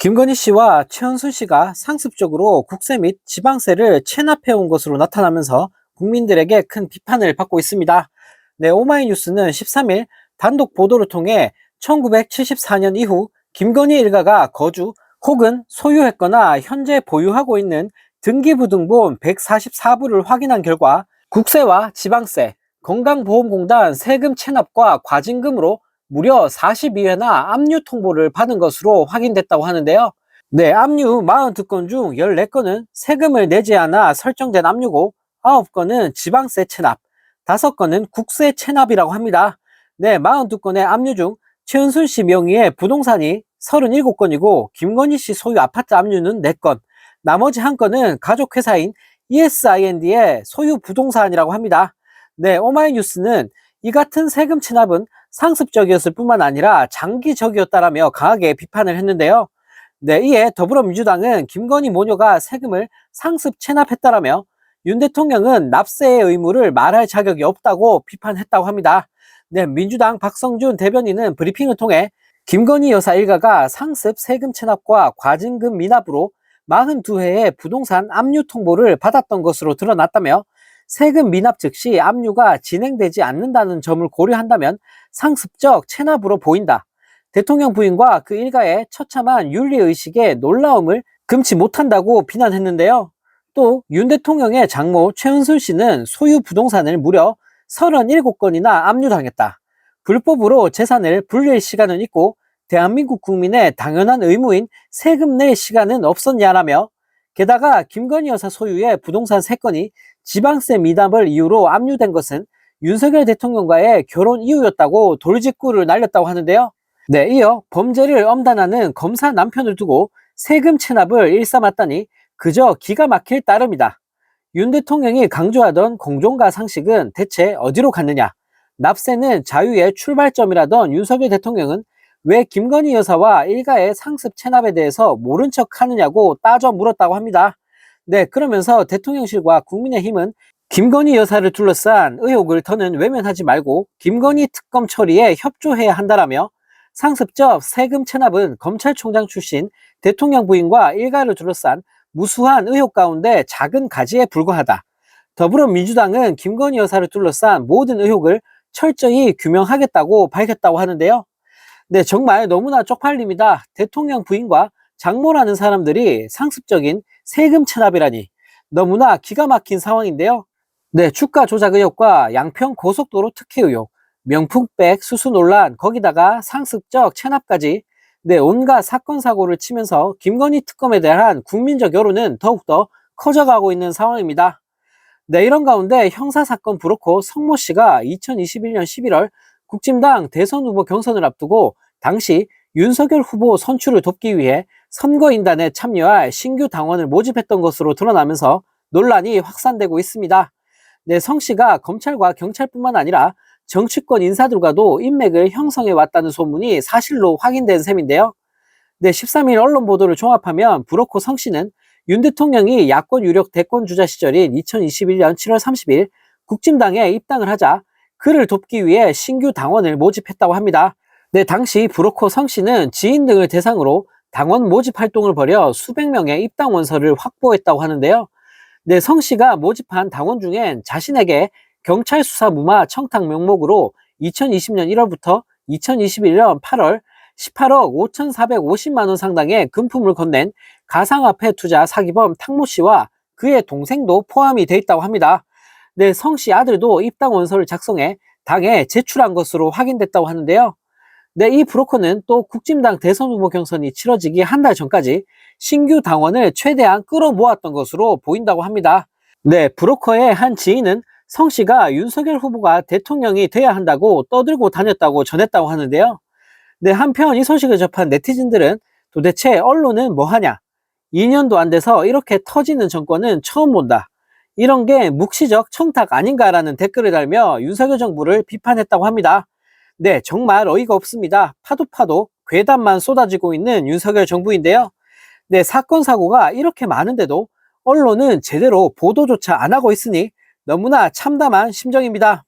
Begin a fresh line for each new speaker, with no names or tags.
김건희 씨와 최은순 씨가 상습적으로 국세 및 지방세를 체납해온 것으로 나타나면서 국민들에게 큰 비판을 받고 있습니다. 네, 오마이뉴스는 13일 단독 보도를 통해 1974년 이후 김건희 일가가 거주 혹은 소유했거나 현재 보유하고 있는 등기부등본 144부를 확인한 결과 국세와 지방세, 건강보험공단 세금 체납과 과징금으로 무려 42회나 압류 통보를 받은 것으로 확인됐다고 하는데요. 네, 압류 42건 중 14건은 세금을 내지 않아 설정된 압류고 9건은 지방세 체납, 5건은 국세 체납이라고 합니다. 네, 42건의 압류 중 최은순 씨 명의의 부동산이 37건이고 김건희 씨 소유 아파트 압류는 4건, 나머지 1건은 가족회사인 ESIND의 소유 부동산이라고 합니다. 네, 오마이뉴스는 이 같은 세금 체납은 상습적이었을 뿐만 아니라 장기적이었다라며 강하게 비판을 했는데요. 네, 이에 더불어민주당은 김건희 모녀가 세금을 상습 체납했다라며 윤 대통령은 납세의 의무를 말할 자격이 없다고 비판했다고 합니다. 네, 민주당 박성준 대변인은 브리핑을 통해 김건희 여사 일가가 상습 세금 체납과 과징금 미납으로 42회의 부동산 압류 통보를 받았던 것으로 드러났다며 세금 미납 즉시 압류가 진행되지 않는다는 점을 고려한다면 상습적 체납으로 보인다. 대통령 부인과 그 일가의 처참한 윤리의식에 놀라움을 금치 못한다고 비난했는데요. 또 윤 대통령의 장모 최은순 씨는 소유 부동산을 무려 37건이나 압류당했다. 불법으로 재산을 불릴 시간은 있고 대한민국 국민의 당연한 의무인 세금 낼 시간은 없었냐라며 게다가 김건희 여사 소유의 부동산 3건이 지방세 미납을 이유로 압류된 것은 윤석열 대통령과의 결혼 이후였다고 돌직구를 날렸다고 하는데요. 네, 이어 범죄를 엄단하는 검사 남편을 두고 세금 체납을 일삼았다니 그저 기가 막힐 따름이다. 윤 대통령이 강조하던 공정과 상식은 대체 어디로 갔느냐? 납세는 자유의 출발점이라던 윤석열 대통령은 왜 김건희 여사와 일가의 상습 체납에 대해서 모른 척 하느냐고 따져 물었다고 합니다. 네, 그러면서 대통령실과 국민의힘은 김건희 여사를 둘러싼 의혹을 더는 외면하지 말고 김건희 특검 처리에 협조해야 한다라며 상습적 세금 체납은 검찰총장 출신 대통령 부인과 일가를 둘러싼 무수한 의혹 가운데 작은 가지에 불과하다. 더불어민주당은 김건희 여사를 둘러싼 모든 의혹을 철저히 규명하겠다고 밝혔다고 하는데요. 네, 정말 너무나 쪽팔립니다. 대통령 부인과 장모라는 사람들이 상습적인 세금 체납이라니 너무나 기가 막힌 상황인데요. 네, 주가 조작 의혹과 양평 고속도로 특혜 의혹, 명품백 수수 논란, 거기다가 상습적 체납까지 네, 온갖 사건 사고를 치면서 김건희 특검에 대한 국민적 여론은 더욱더 커져가고 있는 상황입니다. 네, 이런 가운데 형사사건 브로커 성모 씨가 2021년 11월 국진당 대선 후보 경선을 앞두고 당시 윤석열 후보 선출을 돕기 위해 선거인단에 참여할 신규 당원을 모집했던 것으로 드러나면서 논란이 확산되고 있습니다. 네, 성 씨가 검찰과 경찰뿐만 아니라 정치권 인사들과도 인맥을 형성해 왔다는 소문이 사실로 확인된 셈인데요. 네, 13일 언론 보도를 종합하면 브로커 성 씨는 윤 대통령이 야권 유력 대권 주자 시절인 2021년 7월 30일 국진당에 입당을 하자 그를 돕기 위해 신규 당원을 모집했다고 합니다. 네, 당시 브로커 성 씨는 지인 등을 대상으로 당원 모집 활동을 벌여 수백 명의 입당 원서를 확보했다고 하는데요. 네, 성 씨가 모집한 당원 중엔 자신에게 경찰 수사 무마 청탁 명목으로 2020년 1월부터 2021년 8월 18억 5,450만 원 상당의 금품을 건넨 가상화폐 투자 사기범 탕모 씨와 그의 동생도 포함이 돼 있다고 합니다. 네, 성 씨 아들도 입당 원서를 작성해 당에 제출한 것으로 확인됐다고 하는데요. 네, 이 브로커는 또 국진당 대선 후보 경선이 치러지기 한 달 전까지 신규 당원을 최대한 끌어모았던 것으로 보인다고 합니다. 네, 브로커의 한 지인은 성 씨가 윤석열 후보가 대통령이 돼야 한다고 떠들고 다녔다고 전했다고 하는데요. 네, 한편 이 소식을 접한 네티즌들은 도대체 언론은 뭐 하냐? 2년도 안 돼서 이렇게 터지는 정권은 처음 본다. 이런 게 묵시적 청탁 아닌가라는 댓글을 달며 윤석열 정부를 비판했다고 합니다. 네, 정말 어이가 없습니다. 파도 괴담만 쏟아지고 있는 윤석열 정부인데요. 네, 사건 사고가 이렇게 많은데도 언론은 제대로 보도조차 안 하고 있으니 너무나 참담한 심정입니다.